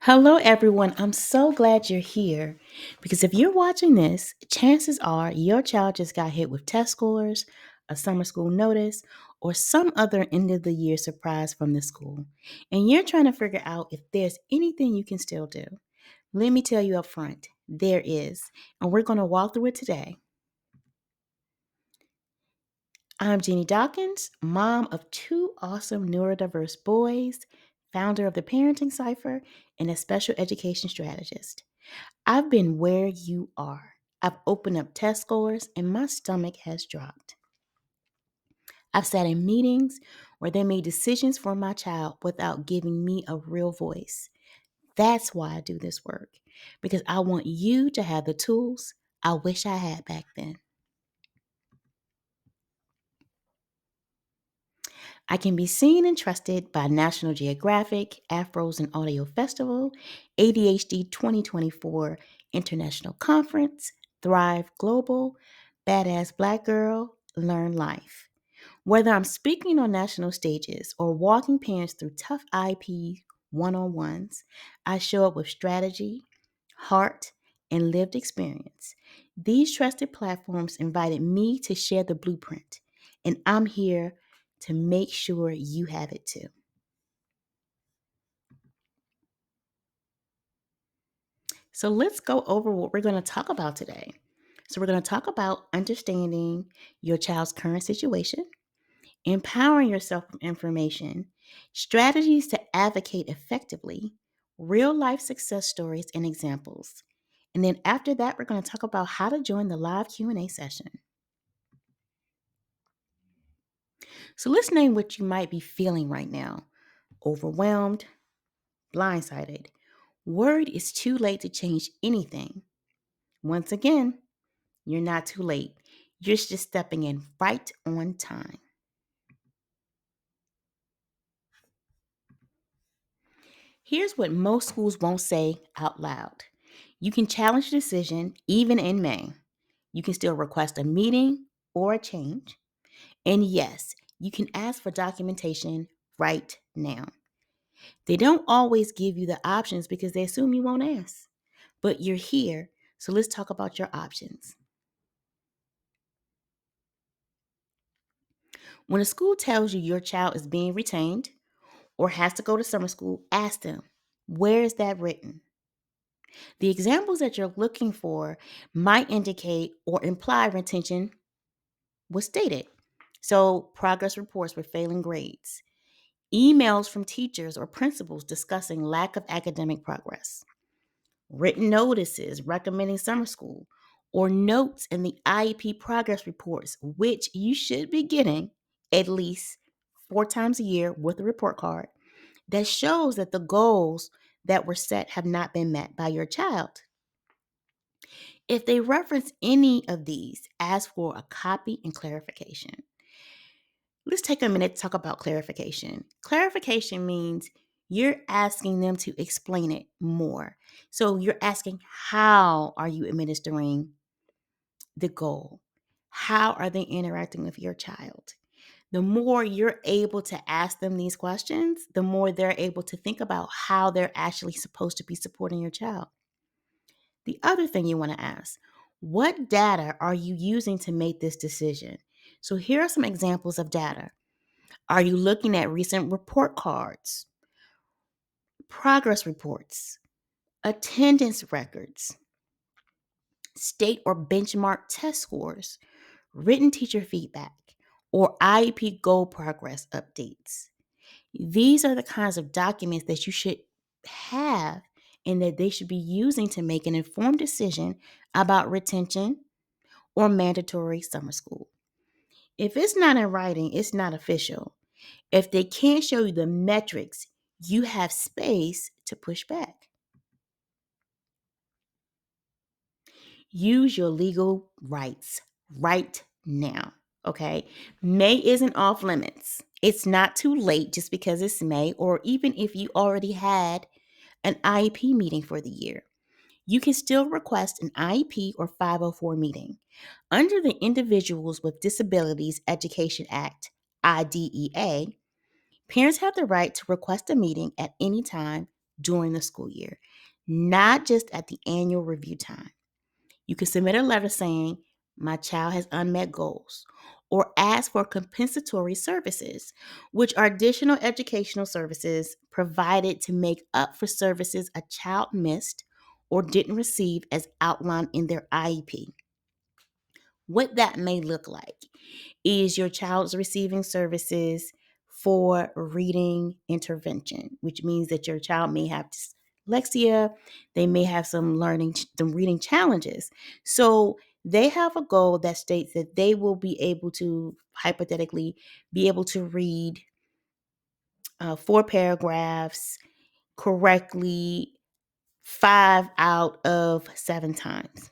Hello, everyone. I'm so glad you're here because if you're watching this, chances are your child just got hit with test scores, a summer school notice, or some other end of the year surprise from the school. And you're trying to figure out if there's anything you can still do. Let me tell you up front, there is. And we're going to walk through it today. I'm Jeannie Dawkins, mom of two awesome neurodiverse boys, founder of the Parenting Cipher, and a special education strategist. I've been where you are. I've opened up test scores and my stomach has dropped. I've sat in meetings where they made decisions for my child without giving me a real voice. That's why I do this work, because I want you to have the tools I wish I had back then. I can be seen and trusted by National Geographic, Afros and Audio Festival, ADHD 2024 International Conference, Thrive Global, Badass Black Girl, Learn Life. Whether I'm speaking on national stages or walking parents through tough IP one-on-ones, I show up with strategy, heart, and lived experience. These trusted platforms invited me to share the blueprint, and I'm here to make sure you have it too. So let's go over what we're going to talk about today. So, we're going to talk about understanding your child's current situation, empowering yourself with information, strategies to advocate effectively, real life success stories and examples. And then after that, we're going to talk about how to join the live Q&A session. So let's name what you might be feeling right now: overwhelmed, blindsided, worried it's too late to change anything. Once again, you're not too late. You're just stepping in right on time. Here's what most schools won't say out loud. You can challenge the decision even in May. You can still request a meeting or a change. And yes, you can ask for documentation right now. They don't always give you the options because they assume you won't ask. But you're here, so let's talk about your options. When a school tells you your child is being retained or has to go to summer school, ask them, where is that written? The examples that you're looking for might indicate or imply retention was stated. So, progress reports for failing grades, emails from teachers or principals discussing lack of academic progress, written notices recommending summer school, or notes in the IEP progress reports, which you should be getting at least 4 times a year with a report card that shows that the goals that were set have not been met by your child. If they reference any of these, ask for a copy and clarification. Let's take a minute to talk about clarification. Clarification means you're asking them to explain it more. So you're asking, how are you administering the goal? How are they interacting with your child? The more you're able to ask them these questions, the more they're able to think about how they're actually supposed to be supporting your child. The other thing you want to ask, what data are you using to make this decision? So here are some examples of data. Are you looking at recent report cards, progress reports, attendance records, state or benchmark test scores, written teacher feedback, or IEP goal progress updates? These are the kinds of documents that you should have and that they should be using to make an informed decision about retention or mandatory summer school. If it's not in writing, it's not official. If they can't show you the metrics, you have space to push back. Use your legal rights right now, okay? May isn't off limits. It's not too late just because it's May, or even if you already had an IEP meeting for the year. You can still request an IEP or 504 meeting. Under the Individuals with Disabilities Education Act, IDEA, parents have the right to request a meeting at any time during the school year, not just at the annual review time. You can submit a letter saying, my child has unmet goals, or ask for compensatory services, which are additional educational services provided to make up for services a child missed or didn't receive as outlined in their IEP. What that may look like is your child's receiving services for reading intervention, which means that your child may have dyslexia, they may have some reading challenges. So they have a goal that states that they will be able to, hypothetically, be able to read 4 paragraphs correctly 5 out of 7 times.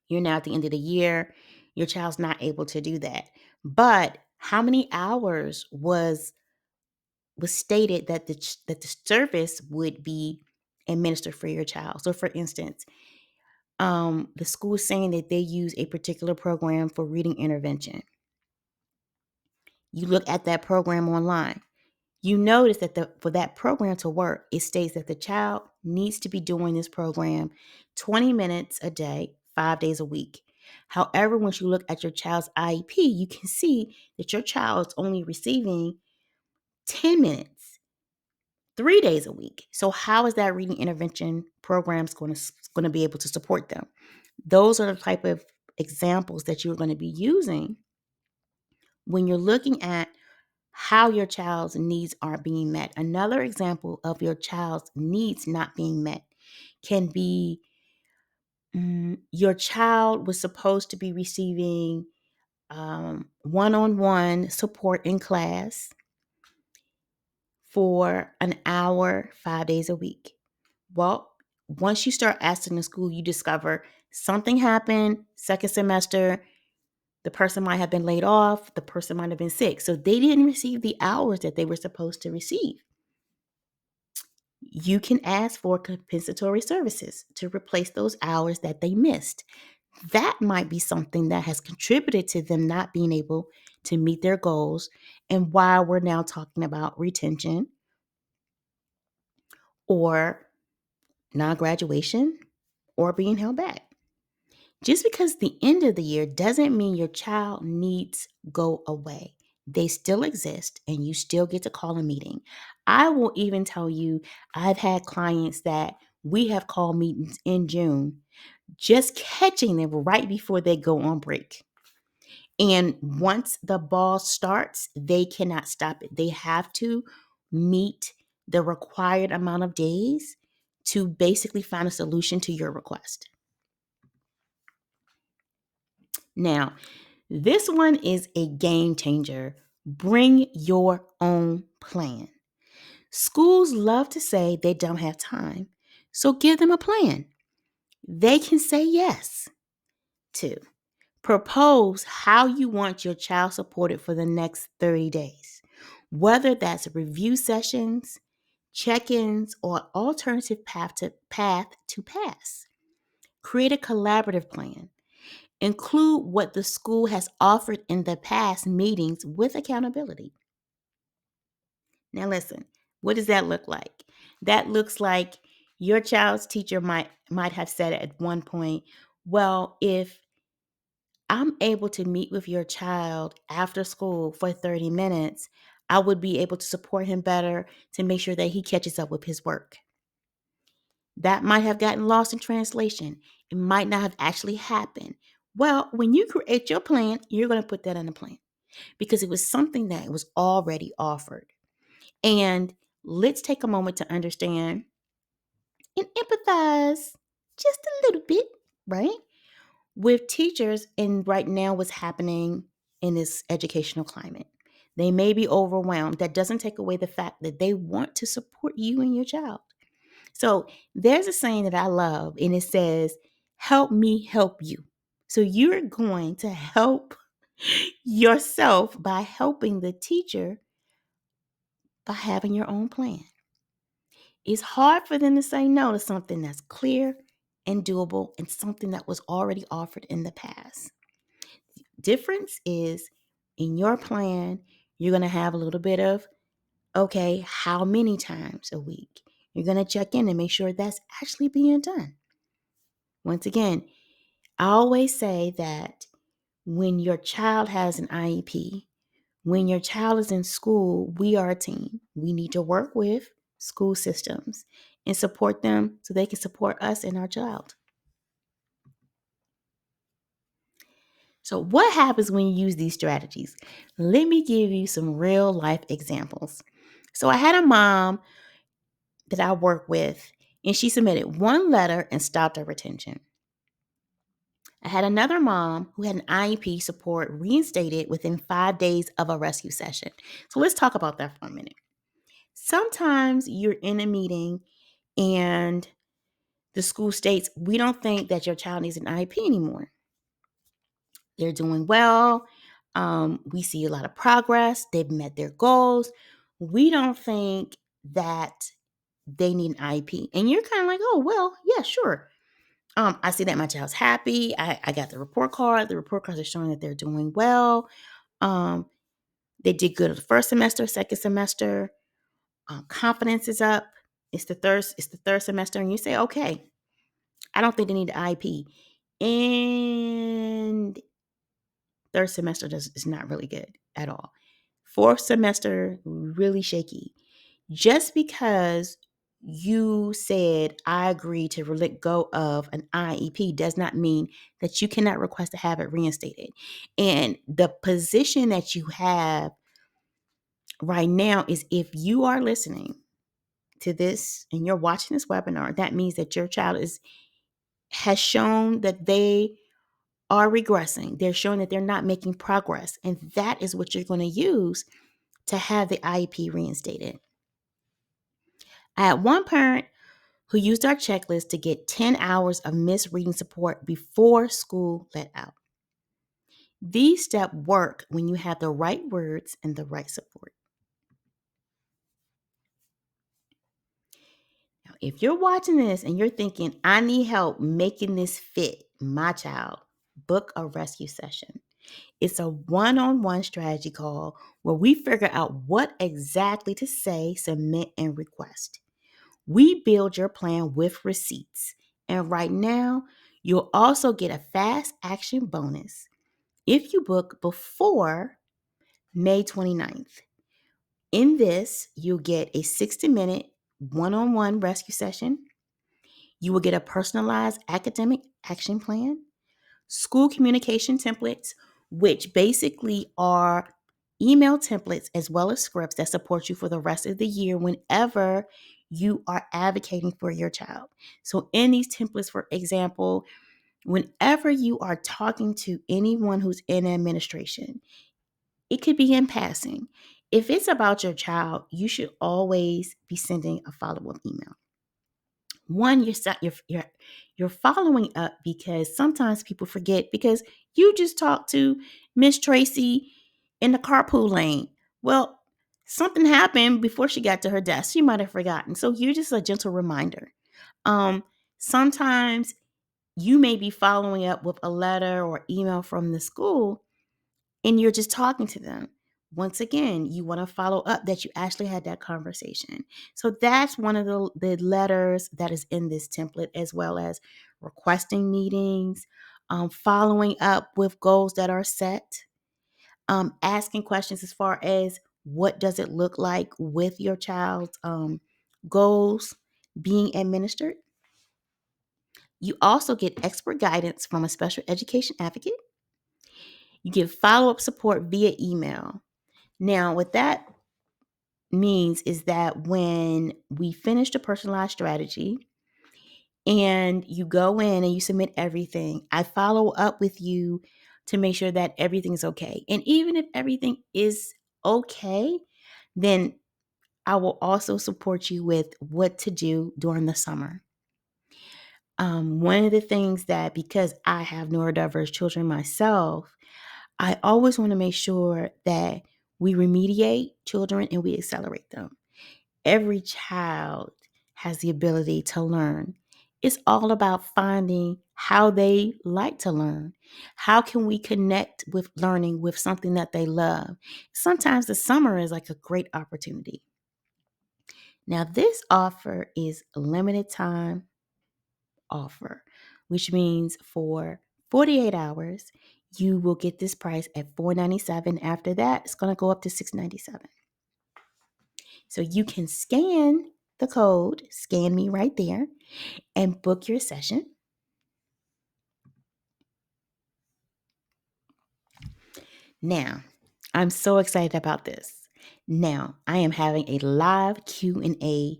You're now at the end of the year, your child's not able to do that. But how many hours was stated that the service would be administered for your child? So for instance, the school is saying that they use a particular program for reading intervention. You look at that program online. You notice that for that program to work, it states that the child needs to be doing this program 20 minutes a day, 5 days a week. However, once you look at your child's IEP, you can see that your child is only receiving 10 minutes, 3 days a week. So how is that reading intervention programs going to be able to support them? Those are the type of examples that you're going to be using when you're looking at how your child's needs are being met. Another example of your child's needs not being met can be your child was supposed to be receiving one-on-one support in class for an hour, 5 days a week. Well, once you start asking the school, you discover something happened, second semester, the person might have been laid off, the person might have been sick. So they didn't receive the hours that they were supposed to receive. You can ask for compensatory services to replace those hours that they missed. That might be something that has contributed to them not being able to meet their goals, and why we're now talking about retention or non-graduation or being held back. Just because the end of the year doesn't mean your child needs go away. They still exist and you still get to call a meeting. I will even tell you, I've had clients that we have called meetings in June, just catching them right before they go on break. And once the ball starts, they cannot stop it. They have to meet the required amount of days to basically find a solution to your request. Now, this one is a game changer. Bring your own plan. Schools love to say they don't have time, so give them a plan. They can say yes to. Propose how you want your child supported for the next 30 days, whether that's review sessions, check-ins, or alternative path to pass. Create a collaborative plan. Include what the school has offered in the past meetings with accountability. Now listen, what does that look like? That looks like your child's teacher might have said at one point, well, if I'm able to meet with your child after school for 30 minutes, I would be able to support him better to make sure that he catches up with his work. That might have gotten lost in translation. It might not have actually happened. Well, when you create your plan, you're going to put that in the plan because it was something that was already offered. And let's take a moment to understand and empathize just a little bit, right? With teachers and right now what's happening in this educational climate. They may be overwhelmed. That doesn't take away the fact that they want to support you and your child. So there's a saying that I love, and it says, help me help you. So you're going to help yourself by helping the teacher by having your own plan. It's hard for them to say no to something that's clear and doable and something that was already offered in the past. Difference is in your plan, you're going to have a little bit of, okay, how many times a week? You're going to check in and make sure that's actually being done. Once again, I always say that when your child has an IEP, when your child is in school, we are a team. We need to work with school systems and support them so they can support us and our child. So, what happens when you use these strategies? Let me give you some real life examples. So, I had a mom that I work with, and she submitted one letter and stopped her retention. I had another mom who had an IEP support reinstated within 5 days of a rescue session. So, let's talk about that for a minute. Sometimes you're in a meeting and the school states, we don't think that your child needs an IEP anymore. They're doing well. We see a lot of progress. They've met their goals. We don't think that they need an IEP. And you're kind of like, oh, well, yeah, sure. I see that my child's happy. I got the report card. The report cards are showing that they're doing well. Um, they did good the first semester, second semester. Confidence is up. It's the third semester, and you say, okay, I don't think they need an IEP. And third semester is not really good at all. Fourth semester, really shaky. Just because you said, I agree to let go of an IEP does not mean that you cannot request to have it reinstated. And the position that you have right now is, if you are listening to this and you're watching this webinar, that means that your child has shown that they are regressing. They're showing that they're not making progress. And that is what you're going to use to have the IEP reinstated. I had one parent who used our checklist to get 10 hours of missed reading support before school let out. These steps work when you have the right words and the right support. Now, if you're watching this and you're thinking, I need help making this fit my child, book a rescue session. It's a one-on-one strategy call where we figure out what exactly to say, submit, and request. We build your plan with receipts. And right now, you'll also get a fast action bonus if you book before May 29th. In this, you'll get a 60-minute one-on-one rescue session. You will get a personalized academic action plan, school communication templates, which basically are email templates as well as scripts that support you for the rest of the year whenever you are advocating for your child. So in these templates, for example, whenever you are talking to anyone who's in administration, it could be in passing. If it's about your child, you should always be sending a follow-up email. One, you're following up because sometimes people forget, because you just talked to Miss Tracy in the carpool lane. Well, something happened before she got to her desk. She might have forgotten. So you're just a gentle reminder. Sometimes you may be following up with a letter or email from the school and you're just talking to them. Once again, you want to follow up that you actually had that conversation. So that's one of the letters that is in this template, as well as requesting meetings, following up with goals that are set, asking questions as far as what does it look like with your child's goals being administered. You also get expert guidance from a special education advocate. You get follow-up support via email. Now, what that means is that when we finish the personalized strategy and you go in and you submit everything, I follow up with you to make sure that everything's okay. And even if everything is okay, then I will also support you with what to do during the summer. One of the things that, because I have neurodiverse children myself, I always want to make sure that we remediate children and we accelerate them. Every child has the ability to learn. It's all about finding how they like to learn. How can we connect with learning with something that they love? Sometimes the summer is like a great opportunity. Now, this offer is a limited time offer, which means for 48 hours, you will get this price at $497. After that, it's going to go up to $697. So you can scan the code, scan me right there, and book your session. Now, I'm so excited about this. Now, I am having a live Q&A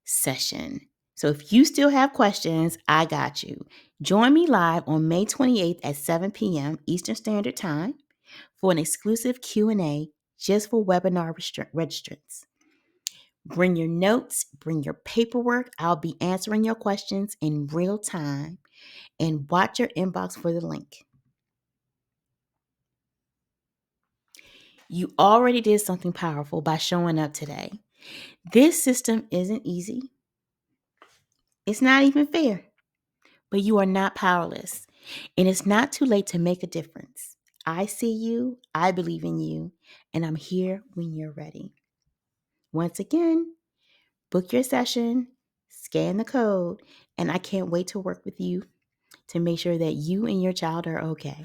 session. So if you still have questions, I got you. Join me live on May 28th at 7 p.m. Eastern Standard Time for an exclusive Q&A just for webinar registrants. Bring your notes, bring your paperwork. I'll be answering your questions in real time, and watch your inbox for the link. You already did something powerful by showing up today. This system isn't easy. It's not even fair, but you are not powerless, and it's not too late to make a difference. I see you, I believe in you, and I'm here when you're ready. Once again, book your session, scan the code, and I can't wait to work with you to make sure that you and your child are okay.